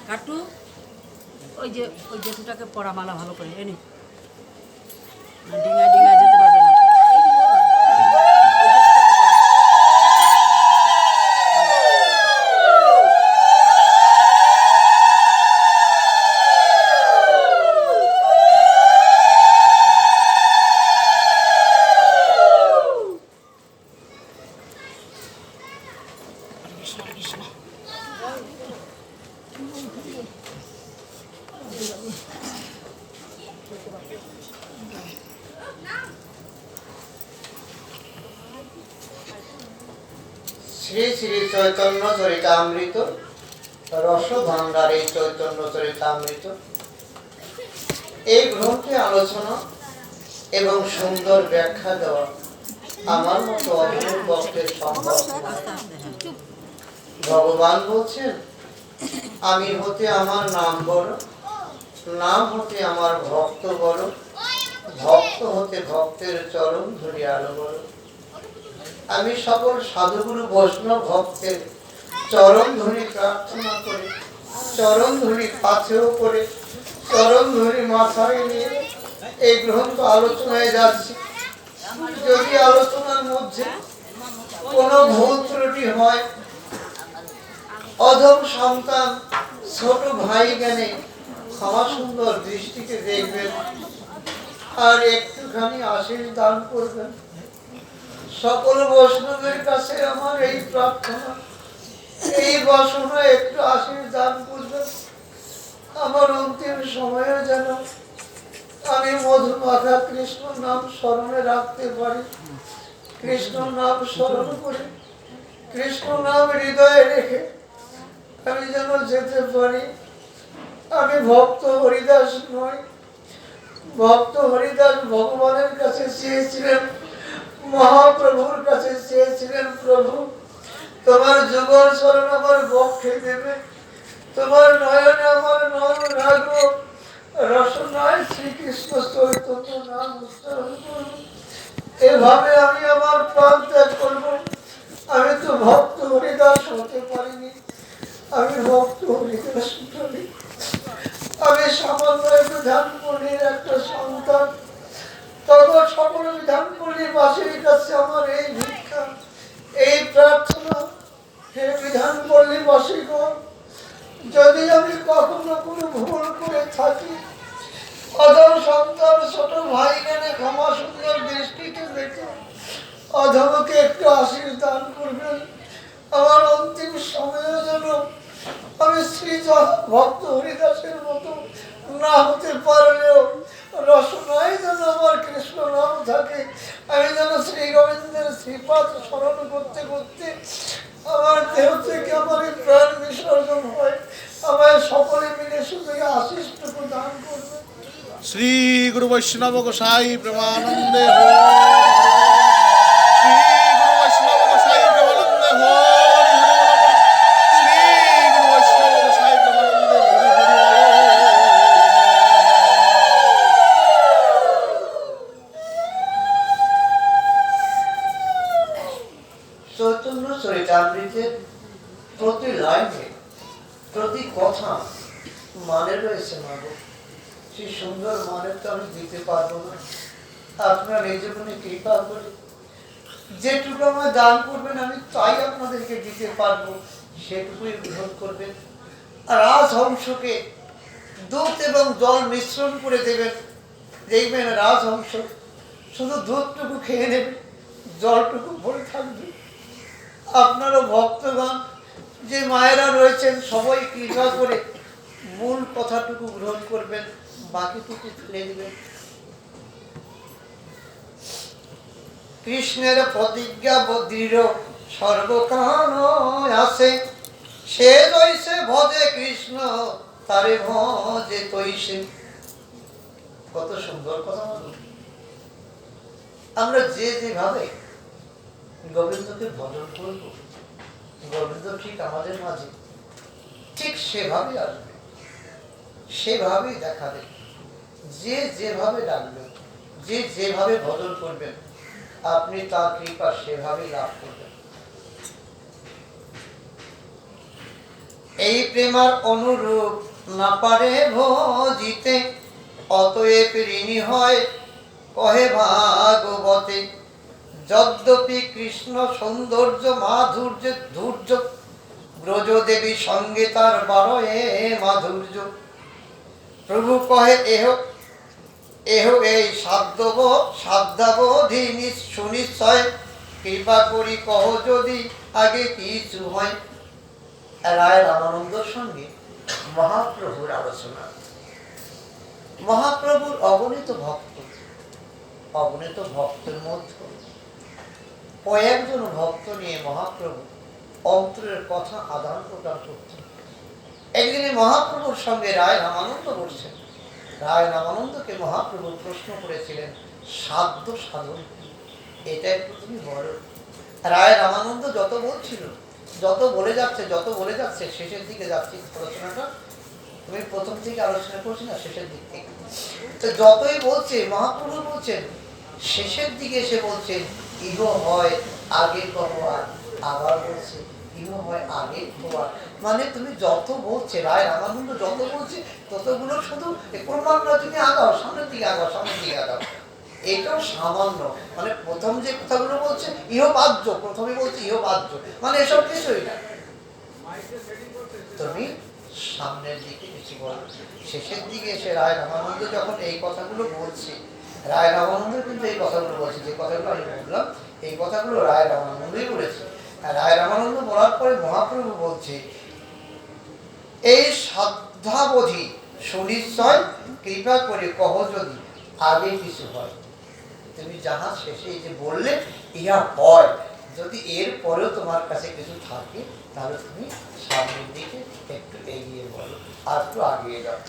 কাটু ওই জেঠুটাকে পরা মালা ভালো করে এনে ডিঙায় ডিঙায় যেতে পারবে না। শ্রী শ্রী চৈতন্য চরিতামৃত রস ভান্ডারে চৈতন্য চরিতামৃত এই গ্রন্থে আলোচনা এবং সুন্দর ব্যাখ্যা দেওয়া আমার মতো অভিনব বক্তের সম্ভব। ভগবান বলছেন, আমি হতে আমার নাম বড়, নাম হতে আমার ভক্ত বড়, ভক্ত হতে ভক্তের চরণ ধরি আরো বড়। আমি সকল সাধুগুরু বৈষ্ণব ভক্তের চরণ ধরি প্রার্থনা করে, চরণ ধরি পাথেও করে, চরণ ধরি মাথায় নিয়ে এই গ্রন্থ আলোচনায় যাচ্ছি। যদি আলোচনার মধ্যে কোনো ভুল ত্রুটি হয়, অধম সন্তান ছোট ভাই জ্ঞানে ক্ষমা সুন্দর দৃষ্টিকে দেখবেন আর একটুখানি আশীষ দান করবেন। সকল বৈষ্ণবের কাছে আমার এই প্রার্থনা, এই বাসনা একটু আশীষ দান করবেন। আমার অন্তিম সময়ে যেন আমি মধুমাখা কৃষ্ণ নাম স্মরণে রাখতে পারি, কৃষ্ণ নাম স্মরণ করে, কৃষ্ণ নাম হৃদয়ে রেখে আমি যেন যেতে পারি। আমি ভক্ত হরিদাস নই। ভক্ত হরিদাস ভগবানের কাছে চেয়েছিলেন, মহাপ্রভুর কাছে চেয়েছিলেন, প্রভু তোমার যুগল স্মরণ আমার বক্ষে দেবে, তোমার নয়নে আমার নাম রাখবো, রসনায় শ্রীকৃষ্ণ চৈতন্য নাম উচ্চারণ করব। এভাবে আমি আমার প্রাণ ত্যাগ করবো। আমি তো ভক্ত হরিদাস হতে পারিনি, আমি ভক্ত হরিদাস নই। আমি সামান্য বিধান পল্লীর একটা সন্তান। তবে সকল বিধান পল্লীর বাসীর কাছে আমার এই ভিক্ষা, এই প্রার্থনা, হে বিধান পল্লী বাসীগণ, যদি আমি কখনো কোনো ভুল করে থাকি, অধম সন্তান ছোট ভাই জ্ঞানে ক্ষমা সুন্দর দৃষ্টিতে দেখে অধমকে একটু আশীর্বাদ দান করবেন। আমার অন্তিম সময়ে যেন আমি শ্রী ভক্ত হরিদাসের মতো না হতে পারলেও রসনায় যেন আমার কৃষ্ণ নাম থাকে। আমি যেন শ্রী গোবিন্দের শ্রীপাদ স্মরণ করতে করতে আমার দেহ থেকে আমার এই প্রাণ বিসর্জন হয়। আমায় সকলে মিলে শুধু আশীষটুকু দান করবে। শ্রী গুরু বৈষ্ণব গোসাই প্রেমানন্দে চৈতন্য চরিতামৃতের প্রতি লাইনে, প্রতি কথা মানে রয়েছে। মাগো, সেই সুন্দর মানে তো আমি দিতে পারবো না। আপনার এই জীবনে কৃপা করে যেটুকু আমার দান করবেন আমি তাই আপনাদেরকে দিতে পারবো, সেটুকুই গ্রহণ করবেন। আর রাজহংসকে দুধ এবং জল মিশ্রণ করে দেবেন, দেখবেন রাজহংস শুধু দুধটুকু খেয়ে নেবে, জলটুকু ভরে থাকবে। আপনারও ভক্তগণ যে মায়েরা রয়েছেন সবাই কৃপা করে মূল কথাটুকু গ্রহণ করবেন, বাকিটুকু ফেলে দিবেন। কৃষ্ণের প্রতিজ্ঞা দৃঢ় সর্বকাল আছে, সে তৈসে ভজে কৃষ্ণ তারে ভজে তৈসে। কত সুন্দর কথা। আমরা যে যেভাবে গোবিন্দকে ভজন করব, গোবিন্দ ঠিক আমাদের মাঝে ঠিক সেভাবে আসবে, সেভাবেই দেখাবে। যে যেভাবে ডাকবেন, যে যেভাবে ভজন করবেন, আপনি তার কৃপা সেভাবেই লাভ করবেন। এই প্রেমার অনুরূপ না পারে ভজিতে, অতএব ঋণী হয় কহে ভাগবতে। যদ্যপি কৃষ্ণ সৌন্দর্য মাধুর্য ধৈর্য, ব্রজদেবী সঙ্গে তার বারয়ে মাধুর্য। প্রভু কহে এহ এহ এই সাধ্যাবধি সুনিশ্চয়, কৃপা করি কহ যদি আগে কিছু হয়। রায় রামানন্দর সঙ্গে মহাপ্রভুর আলোচনা। মহাপ্রভুর অগণিত ভক্তের মধ্যে কয়েকজন ভক্ত নিয়ে মহাপ্রভু অন্তরের কথা আদান প্রদান করতেন। একদিনে মহাপ্রভুর সঙ্গে রায় রামানন্দ বলছেন। রায় রামানন্দকে মহাপ্রভু প্রশ্ন করেছিলেন, সাধ্য সাধন কি? এটা একটু তুমি বলো। রায় রামানন্দ যত বলছিল, যত বলে যাচ্ছে শেষের দিকে যাচ্ছি আলোচনাটা। তুমি প্রথম থেকে আলোচনা করছি না, শেষের দিক থেকে। তো যতই বলছে মহাপ্রভু বলছেন, শেষের দিকে এসে বলছেন ইহ হয় আগে হওয়ার। আবার বলছে ইহ হয় আগে হওয়ার। মানে তুমি যত বলছে, রায় রামানন্দ যত বলছে ততগুলো শুধু ক্রমান্বয়ে তুমি আগাও, সামনের দিকে আগাও। এটাও সামান্য, মানে প্রথম যে কথাগুলো বলছে ইহবাহ্য, প্রথমে বলছে ইহবাহ্য, মানে এসব কিছুই না। তুমি সামনের দিকে কিছু বলো। শেষের দিকে এসে রায় রামানন্দ যখন এই কথাগুলো বলছে, রায় রামানন্দ কিন্তু এই কথাগুলো বলছে, যে কথাগুলো আমি বললাম এই কথাগুলো রায় রামানন্দই বলেছে। রায় রামানন্দ বলার পরে মহাপ্রভু বলছে এই সাধ্যাবধি সুনিশ্চয়, কৃপা করে কহ যদি আগে কিছু হয়। তুমি যাহা শেষে এই যে বললে ইহা হয়, যদি এর পরেও তোমার কাছে কিছু থাকে তাহলে তুমি সামনের দিকে একটু এগিয়ে বলো, আর একটু আগিয়ে যাও।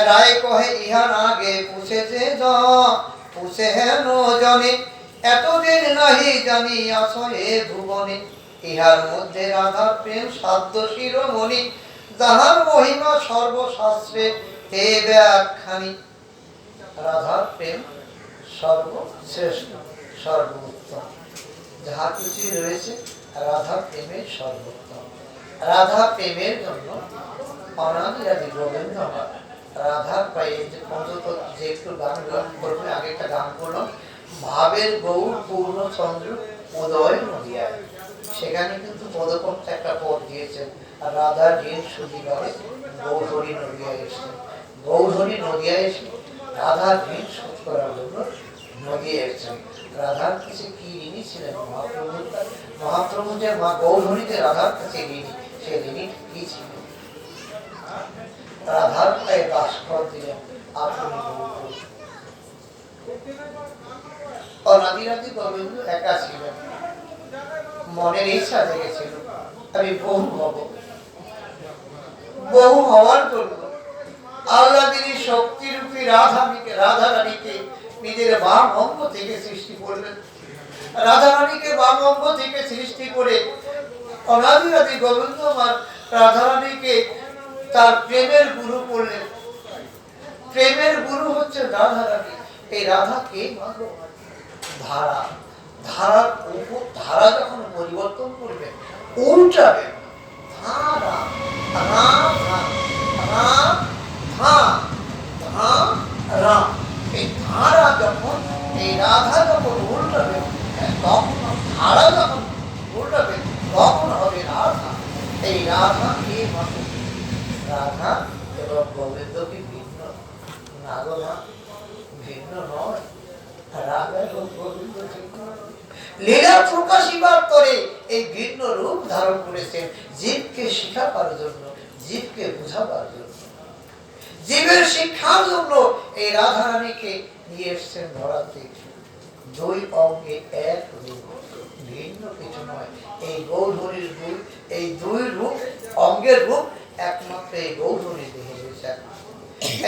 রায় কহে ইহার আগে পুছেছে পুছে হেন জনে, এতদিন নাহি জানি আসে ভুবনে। ইহার মধ্যে রাধার প্রেম সাধ্য শিরোমণি, যাহার মহিমা সর্বশাস্ত্রে হে ব্যাখ্যানি। রাধার প্রেম সর্বশ্রেষ্ঠ, সর্বোত্তম, যাহা কিছু রয়েছে রাধা প্রেমের সর্বোত্তম। রাধা প্রেমের জন্য অনাদিরাদি গোবিন্দ আমার রাধার পায়ে যে পঞ্চতত্ত্ব, যে একটু গান করবে, আগে একটা গান করলাম, ভাবের গৌর পূর্ণচন্দ্র উদয় নদিয়ায়। সেখানে কিন্তু পদকর্তা একটা পদ দিয়েছেন, রাধা ঋণ সুদিবারে গৌধরী নদিয়ায় এসে, গৌধরী নদিয়ায় এসে রাধার ঋণ শোধ করার জন্য নদিয়ে এসেছেন। রাধার কাছে কি ঋণী ছিলেন মহাপ্রভু, যে মা গৌধরীতে রাধার কাছে ঋণী, সে ঋণী কি ছিল? রাধার পায়ে দাসখত দিলেন, আপনি অনাদিরাদি গোবিন্দ একা ছিলেন। মনের ইচ্ছা জেগেছিল আমি বহু হওয়ার জন্য আল্লাহর শক্তিরূপী রাধা রানীকে নিজের বাম অঙ্গ থেকে সৃষ্টি করলেন। রাধা রানীকে বাম অঙ্গ থেকে সৃষ্টি করে অনাদিরাদি গোবিন্দ আমার রাধা রানীকে তার প্রেমের গুরু করলেন। প্রেমের গুরু হচ্ছে রাধা রানী। এই রাধা কে? ধারা। ধারার উপর ধারা যখন পরিবর্তন করবে, উল্টাবে, ধারা রাধা রাম, এই ধারা যখন, এই রাধা যখন উল্টাবে, তখন ধারা যখন উল্টাবে তখন হবে রাধা। এই রাধা কে? রাধা এবং গোবিন্দ কি ভিন্ন? না গো না, ভিন্ন নয়। রাধা এবং গোবিন্দ লীলা প্রকাশিবার পরে এই ভিন্ন রূপ ধারণ করেছেন জীবকে শিখাবার জন্য, জীবকে বুঝাবার জন্য, জীবের শিক্ষার জন্য এই রাধা রানীকে নিয়ে এসছেন ধরাতে। দুই অঙ্গে এক রূপ, ভিন্ন কিছু নয়। এই গৌধরীর রূপ, এই দুই রূপ অঙ্গের রূপ একমাত্র এই গৌধরী দেহে রয়েছে।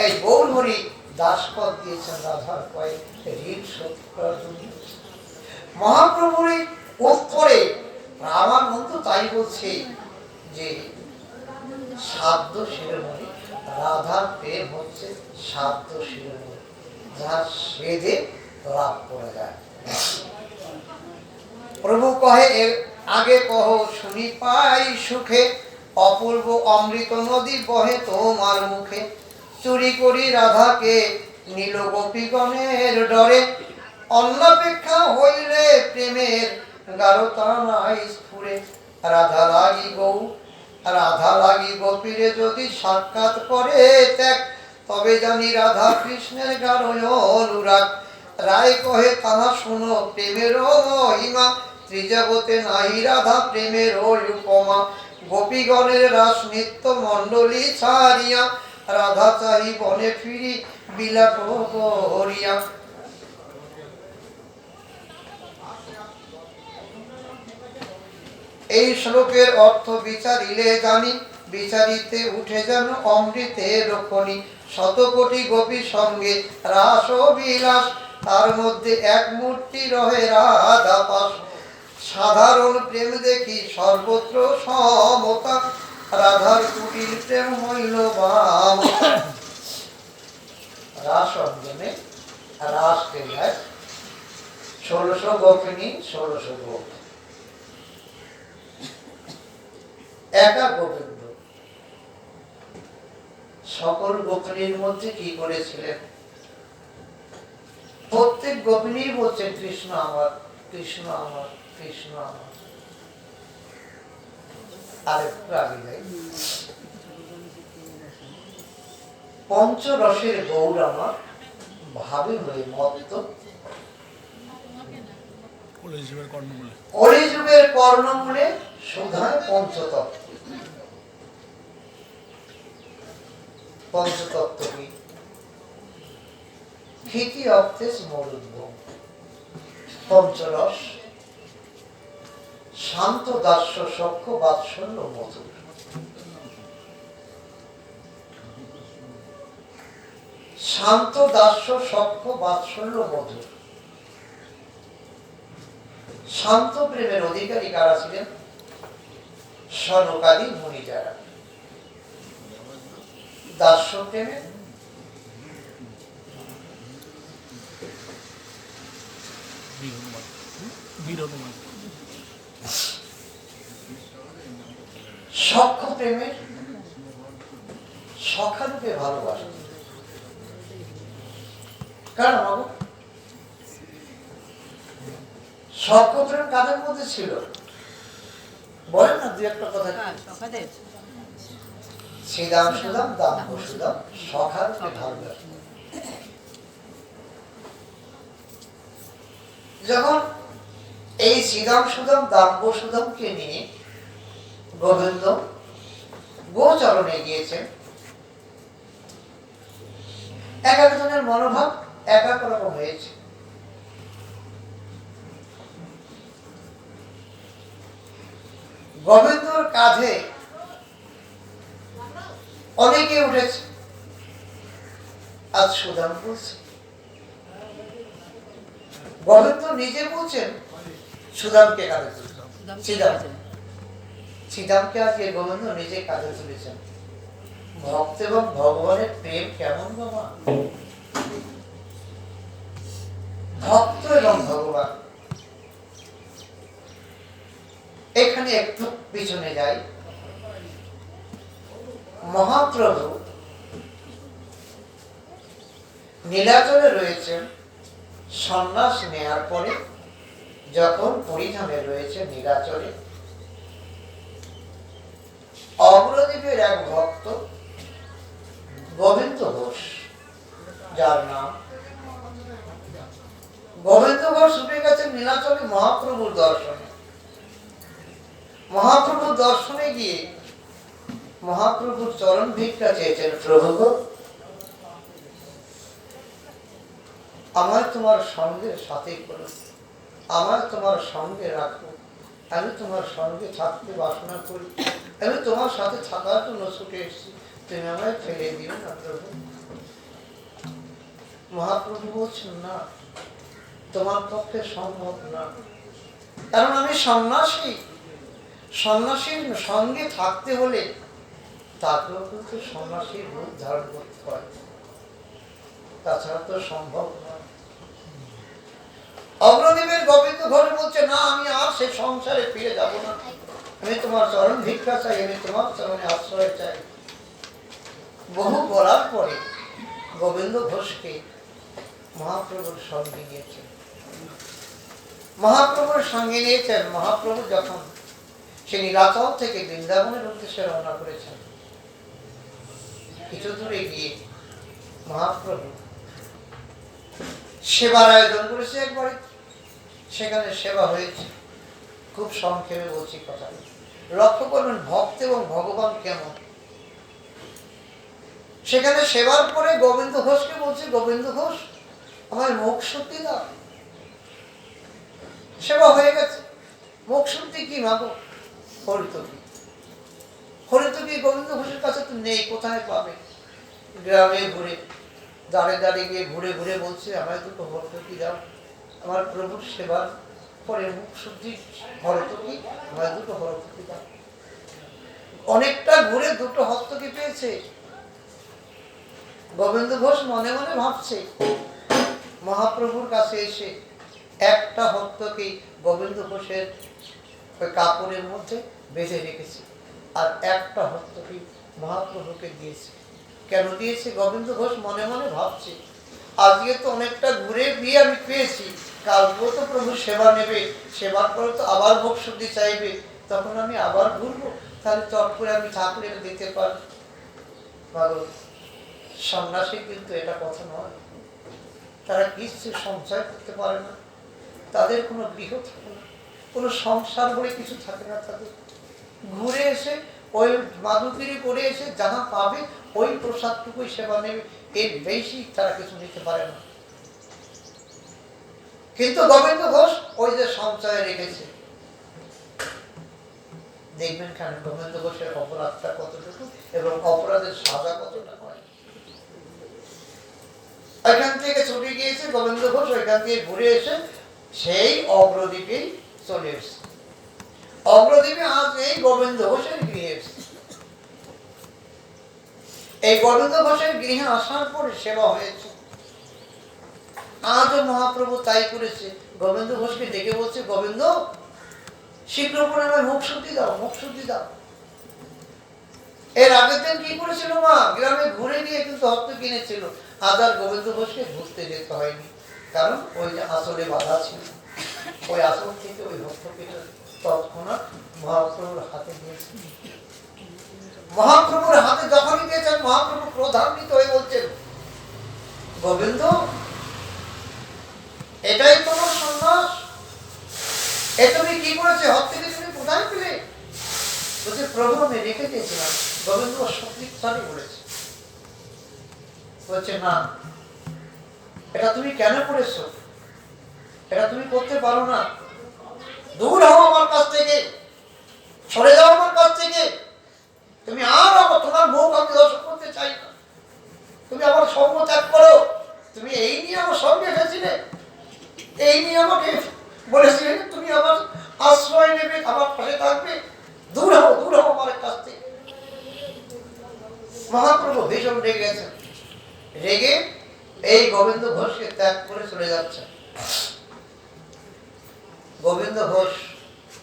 এই গৌধরী দাসপদ দিয়েছেন রাধার পায়ে ঋণ শোধ করার জন্য। মহাপ্রভুর উত্তরে রামানন্দ তাই বলছে যে সাধ্য শিরোমণি, রাধার প্রেম হচ্ছে সাধ্য শিরোমণি, যার সেদে লাভ করা যায়। প্রভু কহে আগে কহ শুনি পাই সুখে, অপূর্ব অমৃত নদী বহে তোমার মুখে। চুরি করি রাধাকে নীল গোপীগণের ডরে, অন্নপেক্ষা হইলে প্রেমের গাঢ়তা নাই স্ফুরে। রাধা লাগি গোপীরে যদি সাক্ষাৎ করে ত্যাগ, তবে জানি রাধা কৃষ্ণের গাঢ় অনুরাগ। রায় কহে তাহা শুনো প্রেমের মহিমা, ত্রিজগতে নাই রাধা প্রেমের উপমা। গোপীগণের রাস নিত্য মণ্ডলী ছাড়িয়া, রাধা চাহি বনে ফিরি বিলাপ করিয়া। এই শ্লোকের অর্থ বিচারিলে জানি, বিচারিতে উঠে যেন অমৃতের খনি। শতকোটি গোপীর সঙ্গে রাস ও বিলাস, তার মধ্যে এক মূর্তি রহে রাধা পাশ। সাধারণ প্রেম দেখি সর্বত্র সমতা, রাধার কুটির প্রেম হইল বামতা। রাস অঞ্জনে রাস ক্রীড়ায় 1600 গোপিনী 1600 গোপ, একা গোবিন্দ সকল গোপিনীর মধ্যে কি করেছিলেন? প্রত্যেক গোপিনী বলছে কৃষ্ণ আমার, কৃষ্ণ আমার, কৃষ্ণ আমার। আরেকটু আগে যাই, পঞ্চরসের গৌর আমার ভাবে হয়ে মত্ত, কলিযুগের কর্ণমূলে সুধায় পঞ্চতত্ত্ব। পঞ্চতত্ত্ব কি? ক্ষিতি অক্তেশ মরুদ্ভূম, পঞ্চরস, শান্ত দাস্য সখ্য বাৎসল্য মধুর। শান্ত দাস্য সখ্য বাৎসল্য মধুর। শান্ত প্রেমের অধিকারী কারা ছিলেন? সনকাদি মুনি যারা। দাস্য প্রেমে সখ্য প্রেমের সখারূপে ভালোবাসা। কারণ সখ্য প্রেম কাদের মধ্যে ছিল বলেন না, দুই একটা কথা। শ্রীদাম সুদাম দাম্ভ সুদাম সখারূপে ভালোবাসা। যখন এই শ্রীদাম সুদাম দাম্ভ সুদামকে নিয়ে গোবিন্দ গোচরণে গিয়েছেন, এক একজনের মনোভাব এক এক রকম হয়েছে। গোবিন্দর কাঁধে অনেকে উঠেছে। আজ সুদাম বলছে, গোবিন্দ নিজে বলছেন সুদামকে কাঁধে তুলেছেন। শ্রীদামকে আজকে গোবিন্দ নিজে কাঁধে তুলেছেন। ভক্ত এবং ভগবানের প্রেম কেমন বাবা! ভক্ত এবং ভগবান। এখানে একটু পিছনে যাই। মহাপ্রভু নীলাচলে রয়েছেন সন্ন্যাস নেয়ার পরে, যখন পরিধামে রয়েছে নীলাচলে, অগ্রদ্বীপের এক ভক্ত গোবিন্দ ঘোষ, যার নাম গোবিন্দ ঘোষ, ছুটে গেছেন নীলাচলে মহাপ্রভুর দর্শনে। মহাপ্রভুর দর্শনে গিয়ে মহাপ্রভুর চরণ ভিক্ষা চেয়েছেন, প্রভু গো, আমার তোমার সঙ্গে সাথে করো, আমার তোমার সঙ্গে রাখো, আমি তোমার সঙ্গে থাকতে বাসনা করি, আমি তোমার সাথে থাকার জন্য ছুটে এসেছি, তুমি আমায় ফেলে দিও না প্রভু। মহাপ্রভু বলছেন, না, তোমার পক্ষে সম্ভব না, কারণ আমি সন্ন্যাসী। সন্ন্যাসীর সঙ্গে থাকতে হলে তাকেও কিন্তু সন্ন্যাসীর রূপ ধারণ করতে হয়, তাছাড়া তো সম্ভব নয়। অগ্রদ্বীপের গোবিন্দ ঘোষ বলছে, না আমি আর সে সংসারে ফিরে যাব না, আমি তোমার চরণ ভিক্ষা চাই, আমি তোমার চরণে আশ্রয় চাই। বহু বলার পরে গোবিন্দ ঘোষকে মহাপ্রভুর সঙ্গে নিয়েছেন। মহাপ্রভুর সঙ্গে নিয়েছেন। মহাপ্রভু যখন সে নীলাচল থেকে বৃন্দাবনের উদ্দেশ্যে রওনা করেছেন, কিছু দূরে গিয়ে মহাপ্রভু সেবার আয়োজন করেছে একবারে। সেখানে সেবা হয়েছে। খুব সংক্ষেপে বলছি কথা, লক্ষ্য করবেন ভক্ত এবং ভগবান কেমন। সেখানে সেবার পরে গোবিন্দ ঘোষকে বলছে, গোবিন্দ ঘোষ আমার মুখ শুদ্ধি দাও। সেবা হয়ে গেছে, মুখ শুদ্ধি কি মাগো? হরিতকি। হরিতকি গোবিন্দ ঘোষের কাছে তো নেই, কোথায় পাবে? গ্রামে ঘুরে দাঁড়ে দাঁড়িয়ে গিয়ে ঘুরে ঘুরে বলছে, আমায় দুটো হরিতকি দাও, আমার প্রভুর সেবার পরে মুখ শুদ্ধি হরিতকি, আমায় দুটো হরিতকি দাও। অনেকটা ঘুরে দুটো হস্তকি পেয়েছে। গোবিন্দ ঘোষ মনে মনে ভাবছে, মহাপ্রভুর কাছে এসে একটা হস্তকে গোবিন্দ ঘোষের ওই কাপড়ের মধ্যে বেঁধে রেখেছে, আর একটা হস্তকে মহাপ্রভুকে দিয়েছে। কেন দিয়েছে? গোবিন্দ ঘোষ মনে মনে ভাবছে, আজকে তো অনেকটা ঘুরে গিয়ে আমি পেয়েছি, কালকেও তো প্রভু সেবা নেবে, সেবার পরে তো আবার ভোগ শুদ্ধি চাইবে, তখন আমি আবার ঘুরবো, তাহলে চট করে আমি থাকলে দিতে পারবো। সন্ন্যাসী কিন্তু এটা কথা নয়, তারা কিছু সঞ্চয় করতে পারে না, তাদের কোনো গৃহ থাকে না, কোনো সংসার বলে কিছু থাকে না তাদের। ঘুরে এসে ওই মাধুগিরি করে এসে যাহা পাবে ওই প্রসাদটুকুই সেবা নেবে, এর বেশি তারা কিছু নিতে পারে না। কিন্তু গোবিন্দ ঘোষ ওই যে সঞ্চয় রেখেছে, দেখবেন কেন গোবিন্দ ঘোষের অপরাধটা কতটুকু এবং অপরাধের সাজা কতটা হয়। ওইখান থেকে ছুটে গিয়েছে গোবিন্দ ঘোষ, ওইখান থেকে ঘুরে এসে সেই অগ্রদ্বীপেই চলে এসছে। অগ্রদ্বীপে আজ এই গোবিন্দ ঘোষের গৃহে এসছে। এই গোবিন্দ ঘোষের গৃহে আসার পরে সেবা হয়েছে। আজও মহাপ্রভু তাই করেছে, গোবিন্দ ঘোষকে ডেকে বলছে, গোবিন্দ শীঘ্র করে আমার মুখ শুদ্ধি দাও, মুখ শুদ্ধি দাও। এর আগের দিন কি করেছিল মা? গ্রামে ঘুরে গিয়ে কিন্তু হস্ত কিনেছিল। আজ আর গোবিন্দ ঘোষকে ঘুরতে যেতে হয়নি, কারণ ওই যে আসলে বাধা ছিল, ওই আসল থেকে ওই হস্ত কেটে তৎক্ষণাৎ মহাপ্রভুর হাতে দিয়েছে। মহাপ্রভুর হাতে যখনই দিয়েছেন, মহাপ্রভু ক্রোধান্বিত হয়ে বলছেন, গোবিন্দ এটাই তোমার সন্ন্যাস? এ তুমি কি করেছে? হাত থেকে তুমি কোথায় পেলে? বলছে, প্রভু আমি রেখে দিয়েছিলাম। গোবিন্দ সত্যি বলেছে। বলছে, না এটা তুমি কেন করেছো? এটা তুমি করতে পারো না, দূর হও আমার কাছ থেকে, সরে যাও আমার কাছ থেকে, তুমি আর আমার তোমার মুখ আমি দর্শন করতে চাই না, তুমি আমার সঙ্গ ত্যাগ করো। তুমি এই নিয়ে আমার সঙ্গে এসেছিলে, এই নিয়ে আমাকে বলেছিলে তুমি আমার আশ্রয় নেবে, আমার পাশে থাকবে, দূর হও আমার কাছ থেকে। মহাপ্রভু ভীষণ রেগে গেছেন। রেগে এই গোবিন্দ ঘোষকে ত্যাগ করে চলে যাচ্ছে। গোবিন্দ ঘোষ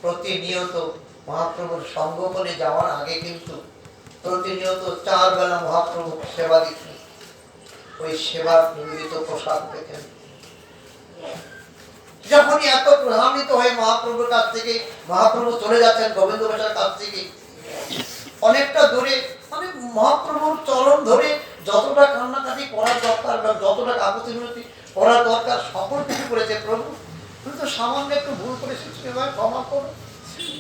প্রতিনিয়ত মহাপ্রভুর সঙ্গপনে যাওয়ার আগে কিন্তু প্রতিনিয়ত 4 বেলা মহাপ্রভু সেবা দিতেন। ওই সেবার নিবেদিত প্রসাদ পেতেন। যখনই এত প্রভাবিত হয়ে মহাপ্রভুর কাছ থেকে মহাপ্রভু চলে যাচ্ছেন গোবিন্দ ঘোষের কাছ থেকে অনেকটা দূরে, মানে মহাপ্রভুর চরণ ধরে যতটা কান্নাকাটি করার দরকার বা যতটা কাকুতি মিনতি করার দরকার সকল কিছু করেছে। প্রভু তুমি তো সামান্য একটু ভুল করেছি, তুমি আমায় ক্ষমা করো,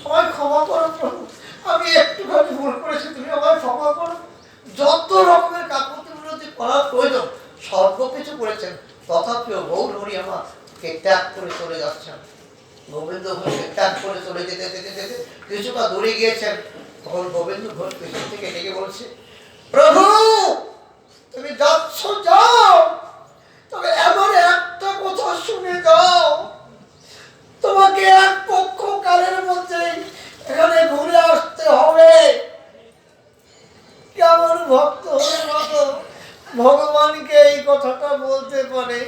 আমায় ক্ষমা করো প্রভু, আমি একটুখানি ভুল করেছি, তুমি আমায় ক্ষমা করো। যত রকমের কাকুতি মিনতি করার প্রয়োজন সর্বকিছু করেছেন, তথাপিও গৌর হরি আমাকে ত্যাগ করে চলে যাচ্ছেন। গোবিন্দ ঘোষকে ত্যাগ করে চলে যেতে যেতে যেতে কিছুটা দূরে গিয়েছেন। তখন গোবিন্দ ঘোষ পেছন থেকে ডেকে বলছে, প্রভু তুমি যাচ্ছ যাও, তবে এমন একটা কথা শুনে যাও, তোমাকে এক পক্ষ কালের মধ্যে এখানে ঘুরে আসতে হবে। কেমন ভক্ত হলে মতো ভগবানকে এই কথাটা বলতে পারে?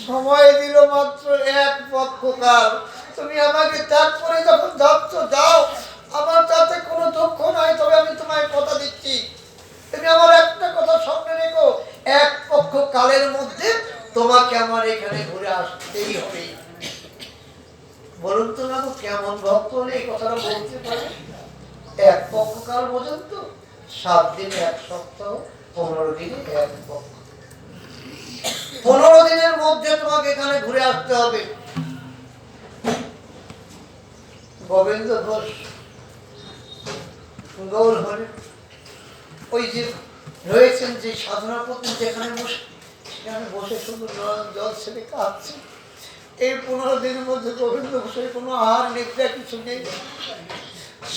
সময় দিল মাত্র এক পক্ষ কাল, তুমি আমাকে ত্যাগ করে যখন যাচ্ছ যাও, আমার তাতে কোনো দুঃখ নাই। তবে আমি তোমায় কথা দিচ্ছি, তুমি আমার একটা কথা স্মরণে রেখো, এক পক্ষ কালের মধ্যে তোমাকে আমার এখানে ঘুরে আসতেই হবে। বলুন তো না, কেমন ভক্ত হলে এই কথাটা বলতে পারে? এক পক্ষ কাল বোঝেন তো? 7 দিন 1 সপ্তাহ, 15 দিনে 1 পক্ষ। 15 দিনের মধ্যে তোমাকে এখানে ঘুরে আসতে হবে। গোবিন্দ ঘোষ গৌর হরে ওই যে রয়েছেন যে সাধনা করতেন, যেখানে বসে সেখানে বসে শুধু নয়ন জল ছেড়ে কাঁদছে। এই 15 দিনের মধ্যে গোবিন্দ ঘোষের কোনো আহার নিদ্রা কিছু নেই,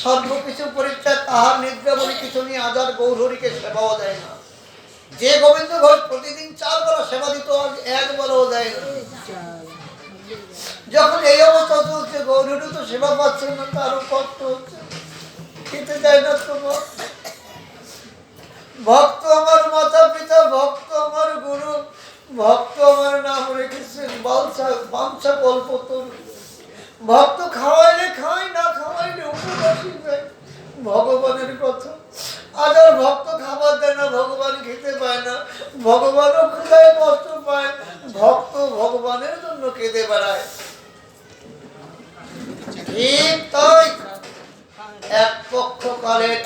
সর্বকিছু পরিত্যাগ, আহার নিদ্রা বলে কিছু নেই। আজার গৌরহরিকে সেবাও দেয় না। যে গোবিন্দ ঘোষ প্রতিদিন 4 বেলা সেবা দিত, আজ 1 বেলাও দেয় না। যখন এই অবস্থা চলছে, গৌরহরি তো সেবা পাচ্ছেন না, তারও কষ্ট হচ্ছে, খেতে দেয় না। তোমার ভক্ত আমার মাতা পিতা, ভক্ত আমার গুরু, ভক্ত আমার নাম রেখেছেন বাঞ্ছা কল্পতরু। ভক্ত খাওয়াইলে খায়, না খাওয়াইলে উপবাসী যায়। ভগবানের কথা আজ আর ভক্ত খাবার দেয় না, ভগবান খেতে পায় না, ভগবানও ক্ষুধায় কষ্ট পায়, ভক্ত ভগবানের জন্য কেঁদে বেড়ায়। ঠিক তাই এক পক্ষ কালের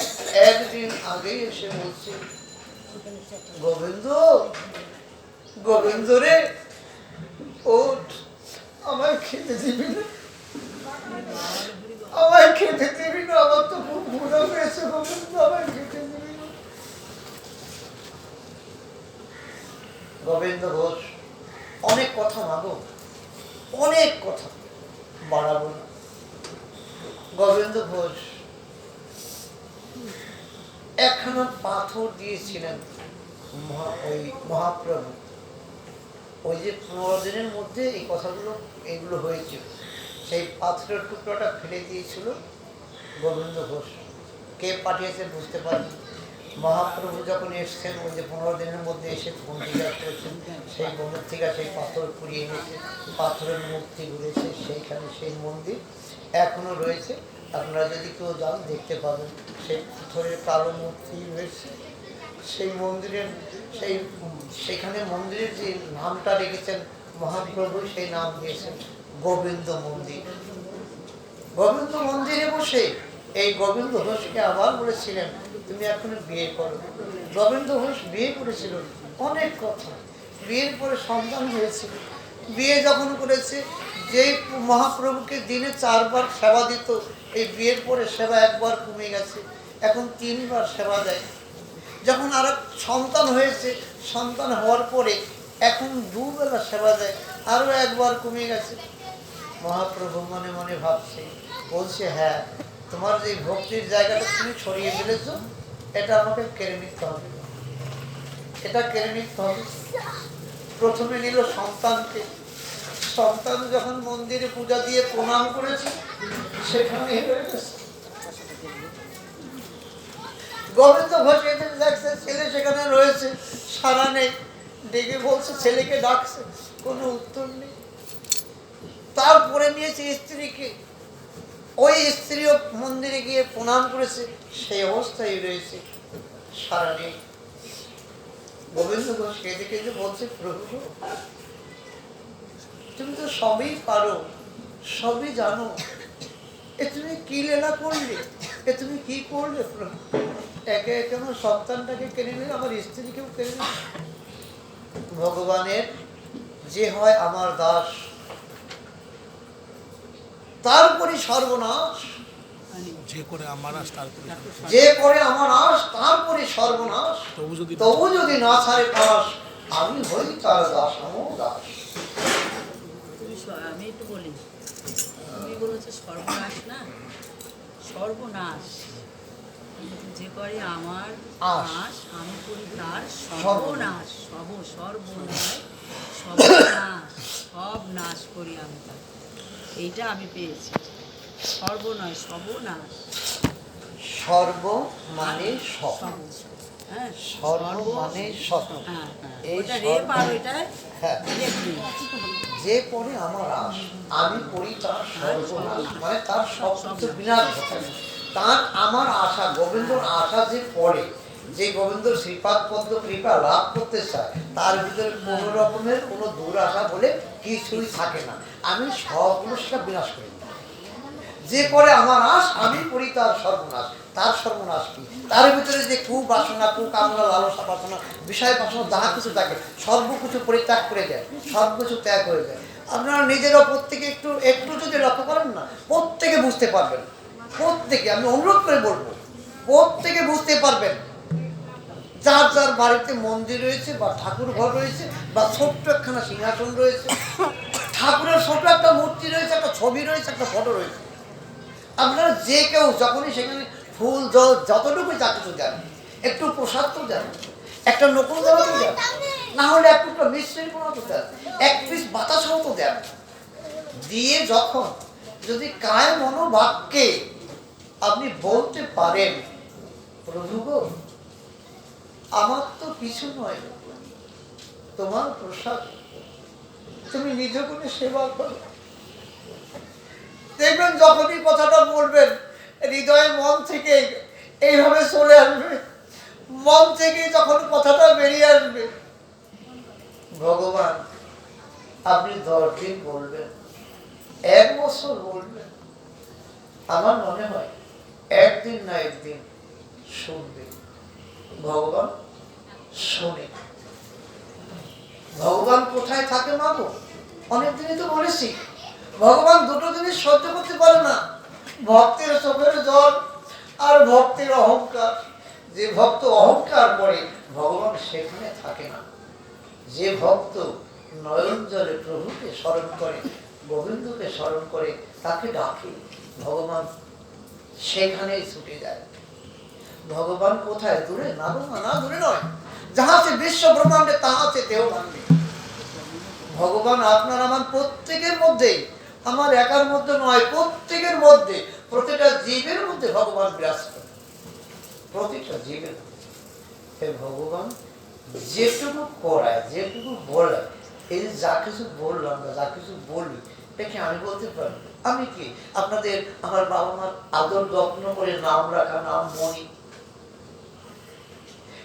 একদিন আগে এসে বলছে, গোবিন্দ গোবিন্দ রে ওঠ, আমায় খেতে দিবি না, আমায় খেতে দিবি না, আমার তো খুব ক্ষুধা পেয়েছে গোবিন্দ, আমায় খেতে দিবি না। গোবিন্দ ঘোষ অনেক কথা মাগো, অনেক কথা, বাড়াবো না। গোবিন্দ ঘোষ একখানা পাথর দিয়েছিলেন ওই মহাপ্রভু। ওই যে 15 দিনের মধ্যে এই কথাগুলো এগুলো হয়েছিল, সেই পাথরের টুকরোটা ফেলে দিয়েছিল গোবিন্দ ঘোষ। কে পাঠিয়েছে বুঝতে পারেন। মহাপ্রভু যখন এসছেন, ওই যে 15 দিনের মধ্যে এসে বন্দিকা করেছেন, সেই বন্দিকা সেই পাথর পুড়িয়ে এনেছে, পাথরের মূর্তি ঘুরেছে, সেইখানে সেই মন্দির এখনো রয়েছে। আপনারা যদি কেউ যান দেখতে পাবেন, সেই পাথরের কালো মূর্তি রয়েছে। সেই মন্দিরের সেইখানে মন্দিরের যে নামটা রেখেছেন মহাপ্রভু, সেই নাম দিয়েছেন গোবিন্দ মন্দির। গোবিন্দ মন্দিরে বসে এই গোবিন্দ ঘোষকে আবার বলেছিলেন, তুমি এখন বিয়ে করো। গোবিন্দ ঘোষ বিয়ে করেছিল, অনেক কথা। বিয়ের পরে সন্তান হয়েছিল। বিয়ে যখন করেছে, যে মহাপ্রভুকে দিনে 4 বার সেবা দিত, এই বিয়ের পরে সেবা 1 বার কমে গেছে, এখন 3 বার সেবা দেয়। যখন আর সন্তান হয়েছে, সন্তান হওয়ার পরে এখন 2 বেলা সেবা দেয়, আরো 1 বার কমে গেছে। মহাপ্রভু মনে মনে ভাবছে, বলছে, হ্যাঁ, তোমার যে ভক্তির জায়গাটা তুমি ছড়িয়ে ফেলেছ, এটা আমাকে কেড়ে নিতে হবে, এটা কেড়ে নিতে হবে। প্রথমে নিল সন্তানকে। সন্তান যখন মন্দিরে পূজা দিয়ে প্রণাম করেছে, সেখানে গোবিন্দ ঘোষ দেখছে ছেলে সেখানে রয়েছে, সারা নেই। ডেকে বলছে, ছেলেকে ডাকছে, কোনো উত্তর নেই। তারপরে নিয়েছে স্ত্রীকে, ওই স্ত্রীও মন্দিরে গিয়ে প্রণাম করেছে, সেই অবস্থায় রয়েছে, সারা নেই। গোবিন্দ ঘোষ কেঁদে কেঁদে বলছে, প্রভু তুমি তো সবই পারো, সবই জানো, এ তুমি কি লীলা করলে, এ তুমি কি করলে প্রভু? একে একে আমার সন্তানটাকে কেড়ে নিলে, আমার স্ত্রীকেও কেড়ে নিলে। ভগবানের যে হয় আমার দাস, তারপরে সর্বনাশ। যে করে আমার আশ তারপরে, যে করে আমার আশ তারপরে সর্বনাশ। তবু যদি না ছাড়ে পাশ, আমি হই তার দাস, আমার দাস। আমি একটু বলি, তুমি বলেছো সর্বনাশ, না সর্বনাশ। যে করে আমার আশ, আমি করি তার সর্বনাশ। সর্বনাশ, সব নাশ করি আমি তার। এইটা আমি পেয়েছি। সর্ব নয়, সর্বনাশ। সর্ব মানে সব, হ্যাঁ সর্ব মানে স্বপ্ন। হ্যাঁ হ্যাঁ এই ওটা রেপ আর ওইটা হ্যাঁ, রেপ। যে পরে আমার আশ আমি করি তার সর্বনাশ, মানে তার সব কিছু বিনাশ ঘটায়। তার আমার আশা, গোবিন্দর আশা যে পড়ে, যে গোবিন্দ শ্রীপাদ পদ্ম কৃপা লাভ করতে চায়, তার ভিতরে কোনো রকমের কোনো দুরাশা বলে কিছুই থাকে না। আমি সবগুলো সেটা বিনাশ করি। যে করে আমার আশ আমি করি তার সর্বনাশ। তার সর্বনাশ কি? তার ভিতরে যে কুবাসনা, কুকামনা, লালসা বাসনা, বিষয় বাসনা যাহা কিছু থাকে সর্বকিছু পরিত্যাগ করে যায়, সবকিছু ত্যাগ হয়ে যায়। আপনারা নিজেরা প্রত্যেকে একটু একটু যদি লক্ষ্য করেন না, প্রত্যেকে বুঝতে পারবেন। প্রত্যেকে, আমি অনুরোধ করে বলবো, প্রত্যেকে বুঝতে পারবেন। যার যার বাড়িতে মন্দির রয়েছে বা ঠাকুর ঘর রয়েছে বা ছোট্ট একখানা সিংহাসন রয়েছে, ঠাকুরের ছোট একটা মূর্তি রয়েছে, একটা ছবি রয়েছে, একটা ফটো রয়েছে, আপনারা যে কেউ যখনই সেখানে ফুল জল যতটুকু যা কিছু দেন, একটু প্রসাদ তো দেন, একটা নকুল দেওয়া তো দেন, না হলে একটু মিশ্রির কোনো তো দেন, এক পিস বাতাসও তো দেন। দিয়ে যখন যদি কায় মনোবাক্যে আপনি বলতে পারেন, প্রভু গো আমার তো কিছু নয়, তোমার প্রসাদ, তুমি নিজ করে সেবা করো। দেখবেন যখনই কথাটা বলবেন হৃদয়ে মন থেকে এইভাবে চলে আসবে, মন থেকে যখন কথাটা বেরিয়ে আসবে, ভগবান আপনি 10 দিন বলবেন, 1 বছর বলবেন, আমার মনে হয় একদিন না একদিন শুনবে। ভগবান শোনে। ভগবান কোথায় থাকে মাগো? অনেকদিনই তো বলেছি, ভগবান দুটো জিনিস সহ্য করতে পারে না, ভক্তের চোখের জল আর ভক্তের অহংকার। যে ভক্ত অহংকার করে ভগবান সেখানে থাকে না। যে ভক্ত নয়ন জলে প্রভুকে স্মরণ করে, গোবিন্দকে স্মরণ করে, তাকে ডাকে, ভগবান সেখানেই ছুটে যায়। ভগবান কোথায়? দূরে না, না দূরে নয়, যাহা আছে বিশ্ব ব্রহ্মাণ্ডে তাহা আছে দেহ ভাণ্ডে। ভগবান আপনার আমার প্রত্যেকের মধ্যে, আমার একার মধ্যে নয়, প্রত্যেকের মধ্যে, প্রতিটা জীবের মধ্যে ভগবান বিরাজ করে। প্রতিটা জীবের মধ্যে ভগবান যেটুকু করায়, যেটুকু বলে, এই যে যা কিছু বললাম বা যা কিছু বলি, এটা কি আমি বলতে পারি? আমি কি আপনাদের আমার বাবা মার আদর যত্ন করে নাম রাখা, নাম মনি,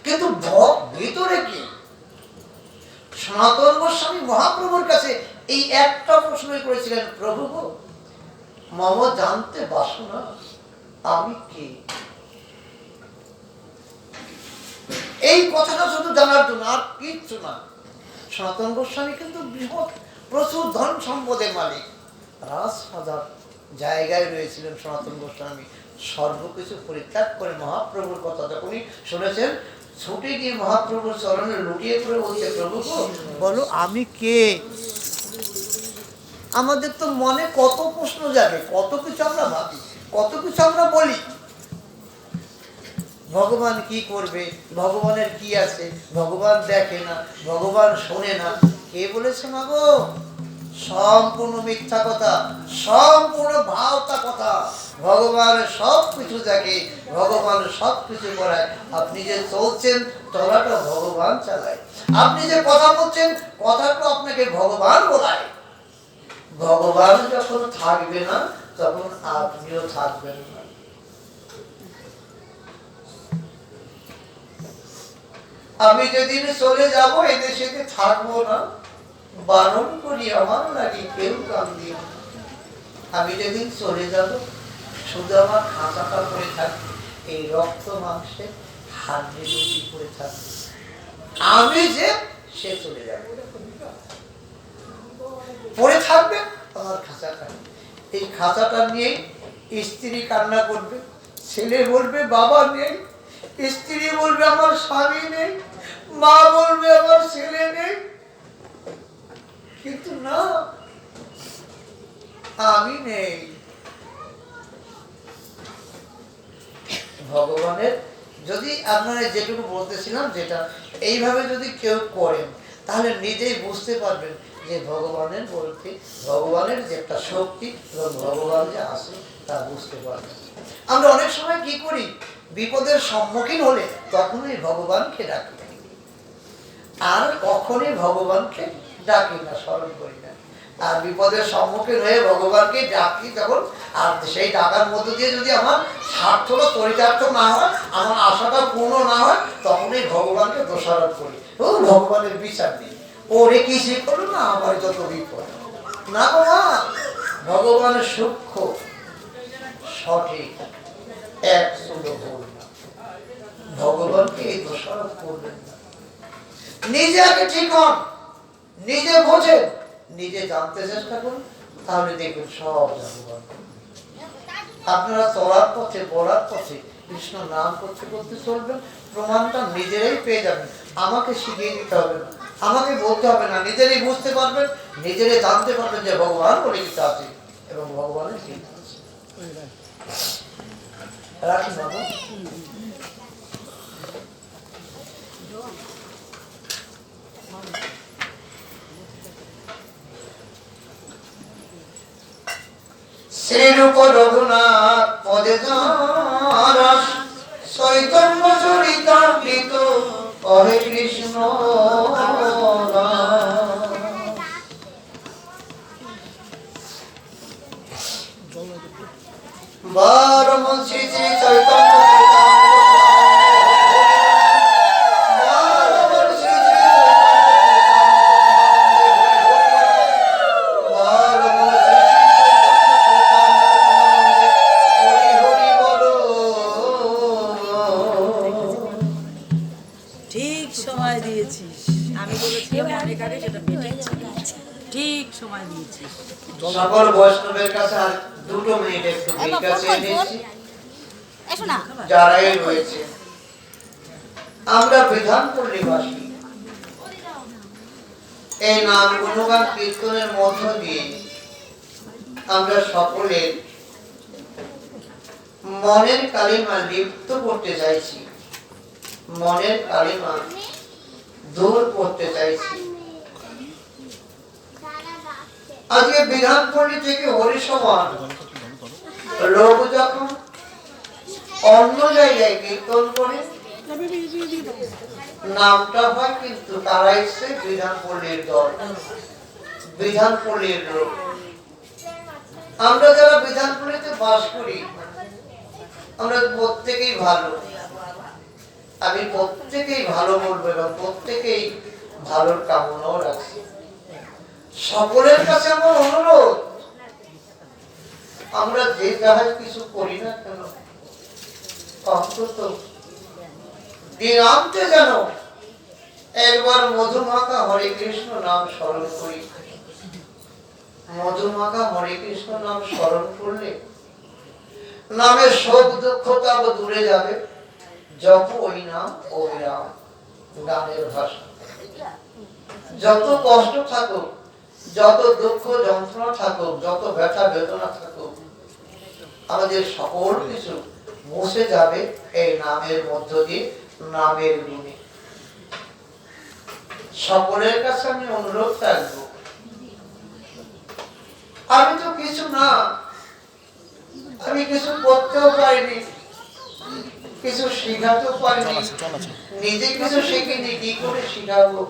কিন্তু ভিতরে কি? সনাতন গোস্বামী মহাপ্রভুর কাছে এই একটা প্রশ্নই করেছিলেন, প্রভু মম জানতে বাসনা, আমি কি? এই কথাটা শুধু জানার জন্য, আর কিচ্ছু না। সনাতন গোস্বামী কিন্তু বৃহৎ প্রচুর ধন সম্পদের মালিক, রাজসাজার জায়গায় রয়েছিলেন সনাতন গোস্বামী। সর্বকিছু পরিত্যাগ করে মহাপ্রভুর কথা যখনই শুনেছেন, ছুটে গিয়ে মহাপ্রভুর চরণে লুটিয়ে পড়ে বলছে, প্রভু বলো আমি কে? আমাদের তো মনে কত প্রশ্ন জাগে, কত কিছু আমরা ভাবি, কত কিছু আমরা বলি। ভগবান কি করবে, ভগবানের কি আছে, ভগবান দেখে না, ভগবান শোনে না, কে বলেছে মাগো? সম্পূর্ণ মিথ্যা কথা, সম্পূর্ণ ভাওতা কথা। ভগবান সব কিছু দেখে, ভগবান সব কিছু করায়। আপনি যে চলছেন, চলাটা ভগবান চালায়। আপনি যে কথা বলছেন, কথাটা আপনাকে ভগবান বলায়। ভগবান যখন থাকবে না, তখন আপনিও থাকবেন না। আমি যেদিন চলে যাব, এদেশে থাকবো না, বারণ করি আমার লাগে কেউ কান্দিও। আমি যেদিন চলে যাব, শুধু আমার খাঁচাটা পড়ে থাকবে, এই রক্ত মাংসে হাড্ডি রুটি পড়ে থাকবে। আমি যে সে চলে যাবে, পড়ে থাকবে আমার খাঁচাটা। এই খাঁচাটা নিয়েই স্ত্রী কান্না করবে, ছেলে বলবে বাবা নেই, স্ত্রী বলবে আমার স্বামী নেই, মা বলবে আমার ছেলে নেই। কিন্তু না, আমি নেই। ভগবানের যদি আপনারা যেটুকু বলতেছিলাম, যেটা এইভাবে যদি কেউ করেন, তাহলে নিজেই বুঝতে পারবেন যে ভগবানের বলতে ভগবানের যে একটা শক্তি এবং ভগবান যে আছে তা বুঝতে পারবে। আমরা অনেক সময় কি করি, বিপদের সম্মুখীন হলে তখনই ভগবানকে ডাকি, আর কখনই ভগবানকে ডাকি না, স্মরণ করি না। আর বিপদের সম্মুখীন হয়ে ভগবানকে ডাকি তখন, আর সেই ডাকার মধ্য দিয়ে যদি আমার স্বার্থটা চরিতার্থ না হয়, আমার আশাটা পূর্ণ না হয়, তখনই ভগবানকে দোষারোপ করি, ও ভগবানের বিচার নেই, ওরে কি সে করলো না, আমার যত বিপদ না। বাবা, ভগবানের সূক্ষ্ম সঠিক এক চুলো ভুল না, ভগবানকে এই দোষারোপ করবেন না। নিজে আগে ঠিক হন, নিজে বোঝেন, নিজে জানতে চেষ্টা করুন, তাহলে দেখবেন সব ভগবান। আপনারা চলার পথে বলার পথে কৃষ্ণ নাম করতে করতে চলবেন, প্রমাণটা নিজেরাই পেয়ে যাবেন। আমাকে শিখিয়ে দিতে হবে না, আমাকে বলতে হবে না, নিজেরাই বুঝতে পারবেন, নিজেরাই জানতে পারবেন যে ভগবান বলে কিছু আছে এবং ভগবানের চিন্তা আছে। রাখি বাবা। শ্রীরূপ রঘুনাথ পদে রস চৈতন্য চরিতামৃত হরে কৃষ্ণ বারম শ্রী শ্রী চৈতন্য ঠিক সময় দিয়েছিস, আমি বলেছিলাম অনেক আগে, সেটা মিটিং ছিল, ঠিক সময় দিয়েছিস। সকল বৈষ্ণবের কাছে আর 2 মিনিট একটু ভিক্ষা চেয়ে নিয়েছি। যারাই রয়েছে, আমরা বিধানপল্লীবাসী, এই নাম গুণগান কীর্তনের মধ্য দিয়ে আমরা সকলে মনের কালিমা লিপ্ত করতে চাইছি, মনের কালিমা দূর করতে চাইছি। আজকে বিধানপল্লী থেকে হরিসমান লোক যখন অন্য জায়গায় কীর্তন করে, নামটা হয় কিন্তু তারা এসছে বিধানপল্লীর দল, বিধানপল্লীর লোক। আমরা যারা বিধানপল্লীতে বাস করি, আমরা প্রত্যেকেই ভালো, আমি প্রত্যেকেই ভালো বলবো এবং প্রত্যেকেই ভালোর কামনাও রাখছি। সকলের কাছে আমার অনুরোধ, আমরা যে যাহাই কিছু করি না কেন, অন্তত দিনান্তে যেন একবার মধুমাখা হরে কৃষ্ণ নাম স্মরণ করি। মধুমাখা হরে কৃষ্ণ নাম স্মরণ করলে নামের শোক দুঃখ তাব দূরে যাবে। যত ওই নাম ওই রাম, গানের ভাষা। যত কষ্ট থাকুক, যত দুঃখ যন্ত্রণা থাকুক, যত ব্যথা বেদনা থাকুক, আমাদের সকল কিছু মুছে যাবে এই নামের মধ্য দিয়ে, নামের গুণে। সকলের কাছে আমি অনুরোধ রাখবো, আমি তো কিছু না, আমি কিছু করতেও পারিনি, কিছু শিখাতেও পারিনি, নিজে কিছু শিখিনি, কি করে শিখাবো?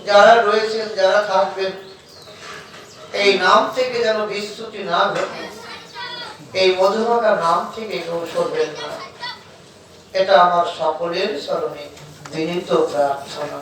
যারা রয়েছেন, যারা থাকবেন, এই নাম থেকে যেন বিচ্যুতি না ঘটে, এই মধুমাখা নাম থেকে কেউ সরবেন না, এটা আমার সকলের চরণে বিনীত প্রার্থনা।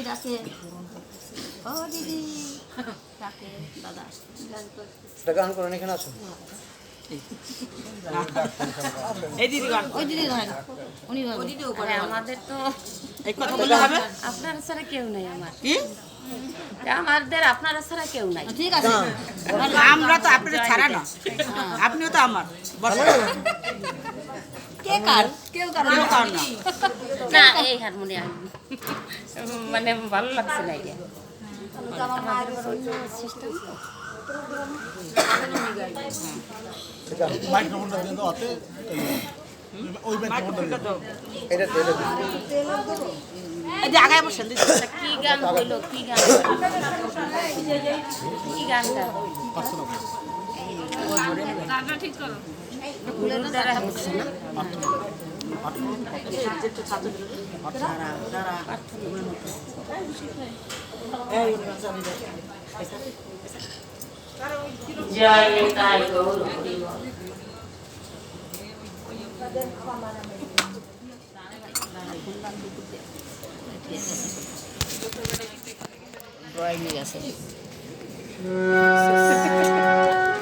ডাকে ও দিদি ডাকে দাদা এটা গান করেন এখানে আছো এই দিদি গান ওই দিদি ধরেন উনি ধরেন দিদিও করে আরে আমাদের তো এই কথা বললে হবে আপনারা ছাড়া কেউ নাই আমার কি আমাদের আপনারা ছাড়া কেউ নাই ঠিক আছে আমরা তো আপনাদের ছাড়া না আপনিও তো আমার বসো কে কার কেউ কার কেউ কার না না এই হারমোনিয়াম মানে ভালো লাগছে না এটা সিস্টেম মাইক্রোফোনটা দিয়ে দাও হাতে ওই মাইক্রোফোনটা দিয়ে দাও। এটা এই যে আগায় বসেন দিদি কি গান হইলো কি গান কি গানটা গুরুর দ্বারা হচ্ছে না জয় তাই গৌর হরিব ড্রয়িং আছে